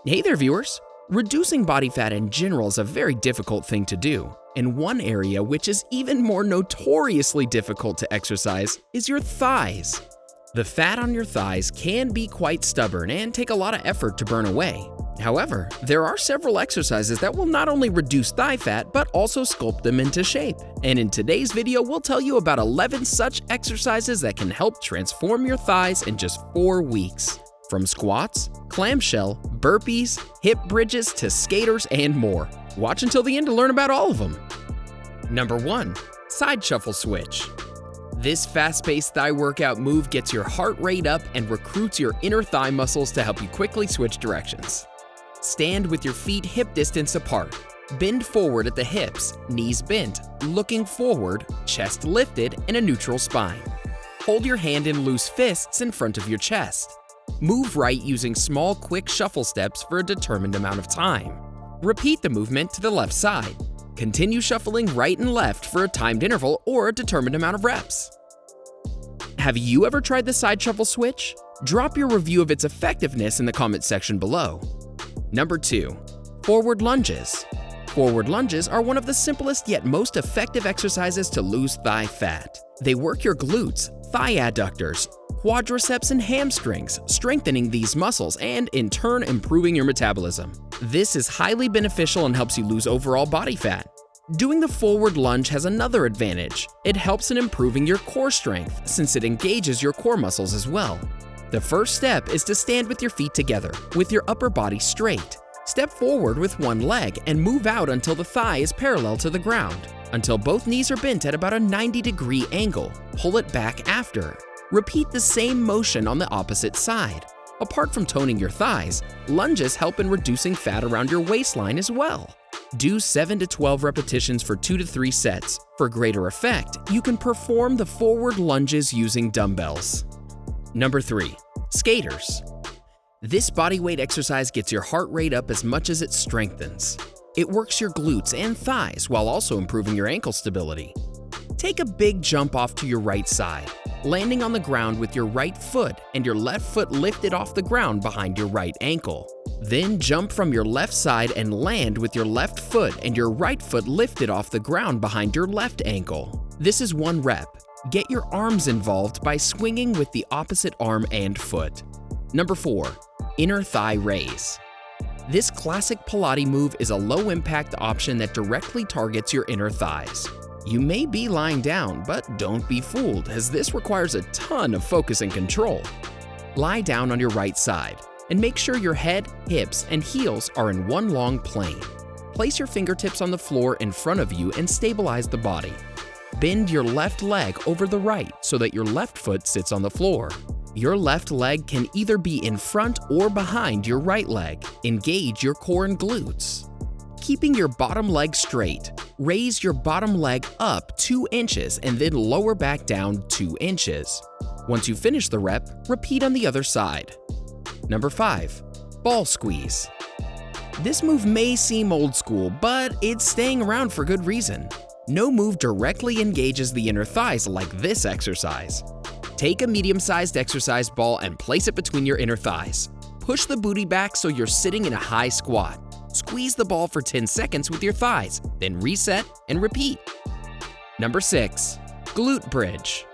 Hey there, viewers! Reducing body fat in general is a very difficult thing to do, and one area which is even more notoriously difficult to exercise is your thighs. The fat on your thighs can be quite stubborn and take a lot of effort to burn away. However, there are several exercises that will not only reduce thigh fat, but also sculpt them into shape. And in today's video, we'll tell you about 11 such exercises that can help transform your thighs in just 4 weeks. From squats, clamshell, burpees, hip bridges to skaters and more. Watch until the end to learn about all of them. Number 1. Side shuffle switch. This fast-paced thigh workout move gets your heart rate up and recruits your inner thigh muscles to help you quickly switch directions. Stand with your feet hip distance apart. Bend forward at the hips, knees bent, looking forward, chest lifted, and a neutral spine. Hold your hand in loose fists in front of your chest. Move right using small, quick shuffle steps for a determined amount of time. Repeat the movement to the left side. Continue shuffling right and left for a timed interval or a determined amount of reps. Have you ever tried the side shuffle switch? Drop your review of its effectiveness in the comment section below. Number 2. Forward lunges. Forward lunges are one of the simplest yet most effective exercises to lose thigh fat. They work your glutes, thigh adductors, quadriceps, and hamstrings, strengthening these muscles and, in turn, improving your metabolism. This is highly beneficial and helps you lose overall body fat. Doing the forward lunge has another advantage. It helps in improving your core strength since it engages your core muscles as well. The first step is to stand with your feet together, with your upper body straight. Step forward with one leg and move out until the thigh is parallel to the ground. Until both knees are bent at about a 90-degree angle, pull it back after. Repeat the same motion on the opposite side. Apart from toning your thighs, lunges help in reducing fat around your waistline as well. Do 7 to 12 repetitions for 2 to 3 sets. For greater effect, you can perform the forward lunges using dumbbells. Number 3. Skaters. This bodyweight exercise gets your heart rate up as much as it strengthens. It works your glutes and thighs while also improving your ankle stability. Take a big jump off to your right side, landing on the ground with your right foot and your left foot lifted off the ground behind your right ankle. Then jump from your left side and land with your left foot and your right foot lifted off the ground behind your left ankle. This is 1 rep. Get your arms involved by swinging with the opposite arm and foot. Number 4. Inner thigh raise. This classic Pilates move is a low-impact option that directly targets your inner thighs. You may be lying down, but don't be fooled, as this requires a ton of focus and control. Lie down on your right side, and make sure your head, hips, and heels are in one long plane. Place your fingertips on the floor in front of you and stabilize the body. Bend your left leg over the right so that your left foot sits on the floor. Your left leg can either be in front or behind your right leg. Engage your core and glutes. Keeping your bottom leg straight, raise your bottom leg up 2 inches and then lower back down 2 inches. Once you finish the rep, repeat on the other side. Number 5. Ball squeeze. This move may seem old school, but it's staying around for good reason. No move directly engages the inner thighs like this exercise. Take a medium-sized exercise ball and place it between your inner thighs. Push the booty back so you're sitting in a high squat. Squeeze the ball for 10 seconds with your thighs, then reset and repeat. Number 6. Glute bridge.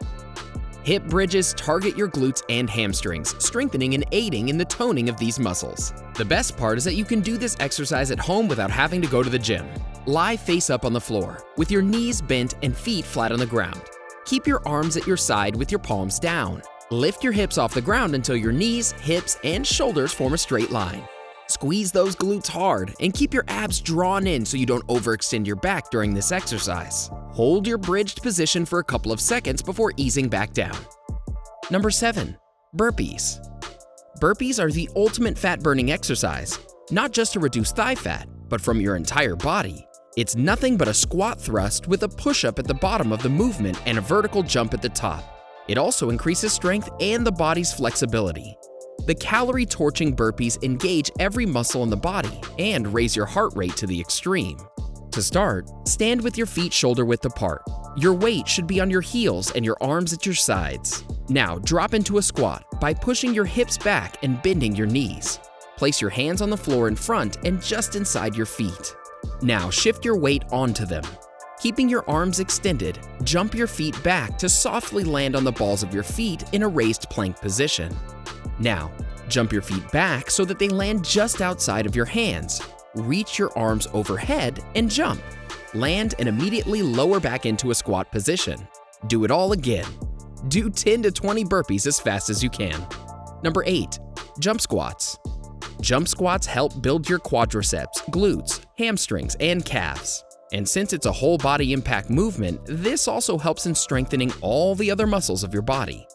Hip bridges target your glutes and hamstrings, strengthening and aiding in the toning of these muscles. The best part is that you can do this exercise at home without having to go to the gym. Lie face up on the floor, with your knees bent and feet flat on the ground. Keep your arms at your side with your palms down. Lift your hips off the ground until your knees, hips, and shoulders form a straight line. Squeeze those glutes hard and keep your abs drawn in so you don't overextend your back during this exercise. Hold your bridged position for a couple of seconds before easing back down. Number 7. Burpees. Burpees are the ultimate fat-burning exercise, not just to reduce thigh fat, but from your entire body. It's nothing but a squat thrust with a push-up at the bottom of the movement and a vertical jump at the top. It also increases strength and the body's flexibility. The calorie-torching burpees engage every muscle in the body and raise your heart rate to the extreme. To start, stand with your feet shoulder-width apart. Your weight should be on your heels and your arms at your sides. Now, drop into a squat by pushing your hips back and bending your knees. Place your hands on the floor in front and just inside your feet. Now shift your weight onto them. Keeping your arms extended, jump your feet back to softly land on the balls of your feet in a raised plank position. Now, jump your feet back so that they land just outside of your hands. Reach your arms overhead and jump. Land and immediately lower back into a squat position. Do it all again. Do 10 to 20 burpees as fast as you can. Number 8. Jump squats. Jump squats help build your quadriceps, glutes, hamstrings, and calves. And since it's a whole body impact movement, this also helps in strengthening all the other muscles of your body.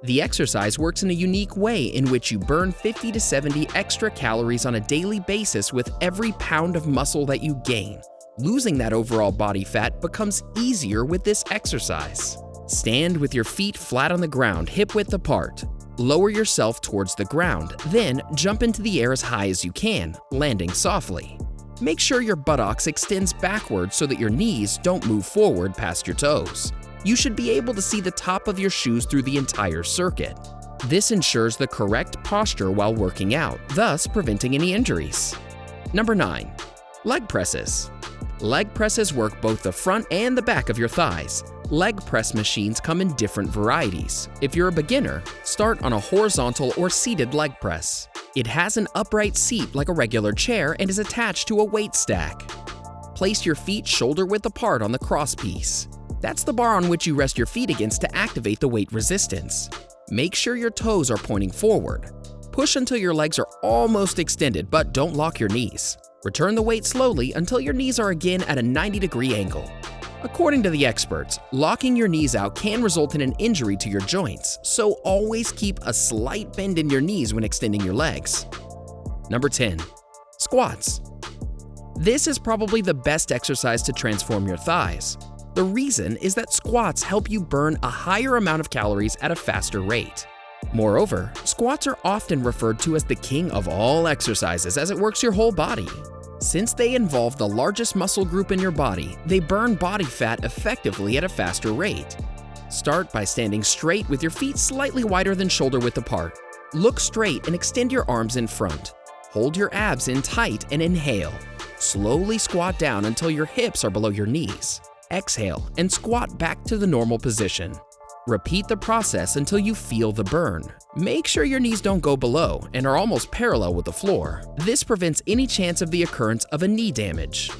The exercise works in a unique way in which you burn 50 to 70 extra calories on a daily basis with every pound of muscle that you gain. Losing that overall body fat becomes easier with this exercise. Stand with your feet flat on the ground, hip width apart. Lower yourself towards the ground, then jump into the air as high as you can, landing softly. Make sure your buttocks extends backward so that your knees don't move forward past your toes. You should be able to see the top of your shoes through the entire circuit. This ensures the correct posture while working out, thus preventing any injuries. Number 9. Leg presses. Leg presses work both the front and the back of your thighs. Leg press machines come in different varieties. If you're a beginner, start on a horizontal or seated leg press. It has an upright seat like a regular chair and is attached to a weight stack. Place your feet shoulder width apart on the cross piece. That's the bar on which you rest your feet against to activate the weight resistance. Make sure your toes are pointing forward. Push until your legs are almost extended, but don't lock your knees. Return the weight slowly until your knees are again at a 90-degree angle. According to the experts, locking your knees out can result in an injury to your joints, so always keep a slight bend in your knees when extending your legs. Number 10. Squats. This is probably the best exercise to transform your thighs. The reason is that squats help you burn a higher amount of calories at a faster rate. Moreover, squats are often referred to as the king of all exercises as it works your whole body. Since they involve the largest muscle group in your body, they burn body fat effectively at a faster rate. Start by standing straight with your feet slightly wider than shoulder width apart. Look straight and extend your arms in front. Hold your abs in tight and inhale. Slowly squat down until your hips are below your knees. Exhale and squat back to the normal position. Repeat the process until you feel the burn. Make sure your knees don't go below and are almost parallel with the floor. This prevents any chance of the occurrence of a knee damage.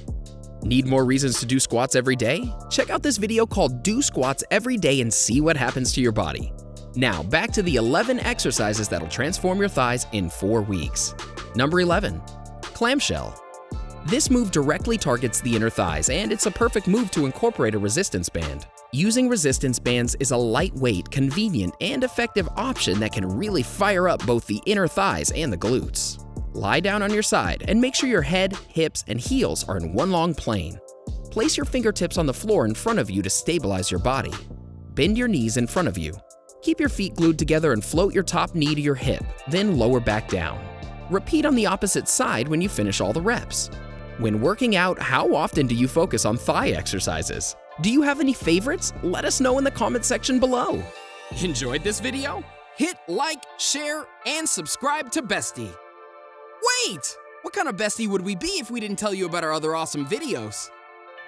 Need more reasons to do squats every day? Check out this video called Do Squats Every Day and see what happens to your body. Now back to the 11 exercises that'll transform your thighs in 4 weeks. Number 11. Clamshell. This move directly targets the inner thighs, and it's a perfect move to incorporate a resistance band. Using resistance bands is a lightweight, convenient, and effective option that can really fire up both the inner thighs and the glutes. Lie down on your side and make sure your head, hips, and heels are in one long plane. Place your fingertips on the floor in front of you to stabilize your body. Bend your knees in front of you. Keep your feet glued together and float your top knee to your hip, then lower back down. Repeat on the opposite side when you finish all the reps. When working out, how often do you focus on thigh exercises? Do you have any favorites? Let us know in the comment section below. Enjoyed this video? Hit like, share, and subscribe to Bestie. Wait! What kind of bestie would we be if we didn't tell you about our other awesome videos?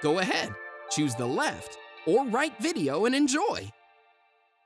Go ahead, choose the left or right video and enjoy.